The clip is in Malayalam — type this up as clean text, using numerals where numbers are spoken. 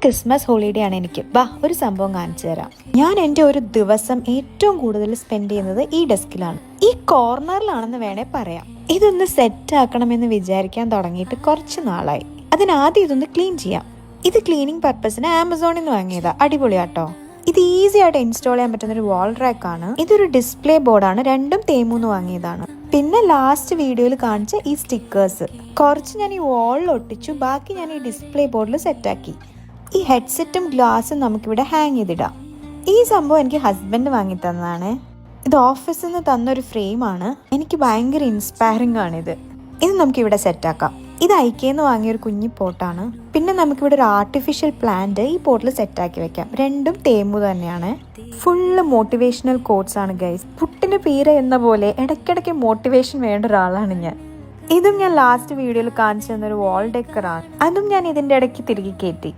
ക്രിസ്മസ് ഹോളിഡേ ആണ് എനിക്ക്. ബാ ഒരു സംഭവം കാണിച്ചു തരാം. ഞാൻ എൻ്റെ ഒരു ദിവസം ഏറ്റവും കൂടുതൽ സ്പെൻഡ് ചെയ്യുന്നത് ഈ ഡെസ്കിലാണ്. ഈ കോർണറിലാണെന്ന് വേണേ പറയാം. ഇതൊന്ന് സെറ്റ് ആക്കണമെന്ന് വിചാരിക്കാൻ തുടങ്ങിയിട്ട് കുറച്ച് നാളായി. അതിനാദ്യം ഇതൊന്ന് ക്ലീൻ ചെയ്യാം. ഇത് ക്ലീനിങ് പർപ്പസിന് ആമസോണിൽ നിന്ന് വാങ്ങിയതാ. അടിപൊളിയാട്ടോ. ഇത് ഈസി ആയിട്ട് ഇൻസ്റ്റാൾ ചെയ്യാൻ പറ്റുന്ന ഒരു വാൾ റാക്ക് ആണ്. ഇതൊരു ഡിസ്പ്ലേ ബോർഡാണ്. രണ്ടും തേമൂന്ന് വാങ്ങിയതാണ്. പിന്നെ ലാസ്റ്റ് വീഡിയോയിൽ കാണിച്ച ഈ സ്റ്റിക്കേഴ്സ് കുറച്ച് ഞാൻ ഈ വാളിൽ ഒട്ടിച്ചു. ബാക്കി ഞാൻ ഈ ഡിസ്പ്ലേ ബോർഡിൽ സെറ്റാക്കി. ഈ ഹെഡ്സെറ്റും ഗ്ലാസും നമുക്കിവിടെ ഹാങ് ചെയ്തിടാം. ഈ സംഭവം എനിക്ക് ഹസ്ബൻഡ് വാങ്ങി തന്നതാണ്. ഇത് ഓഫീസിൽ നിന്ന് തന്നൊരു ഫ്രെയിമാണ്. എനിക്ക് ഭയങ്കര ഇൻസ്പയറിംഗ് ആണിത്. ഇത് നമുക്കിവിടെ സെറ്റാക്കാം. ഇത് ഐക്കേന്ന് വാങ്ങിയൊരു കുഞ്ഞി പോട്ടാണ്. പിന്നെ നമുക്കിവിടെ ഒരു ആർട്ടിഫിഷ്യൽ പ്ലാന്റ് ഈ പോട്ടിൽ സെറ്റാക്കി വെക്കാം. രണ്ടും തേമു തന്നെയാണ്. ഫുള്ള് മോട്ടിവേഷണൽ കോട്ട്സ് ആണ് ഗൈസ്. പുട്ടിന് പീര എന്ന പോലെ ഇടയ്ക്കിടയ്ക്ക് മോട്ടിവേഷൻ വേണ്ട ഒരാളാണ് ഞാൻ. ഇതും ഞാൻ ലാസ്റ്റ് വീഡിയോയിൽ കാണിച്ചു തന്നൊരു വാൾ ഡെക്കറാണ്. അതും ഞാൻ ഇതിൻ്റെ ഇടയ്ക്ക് തിരികെ കയറ്റി.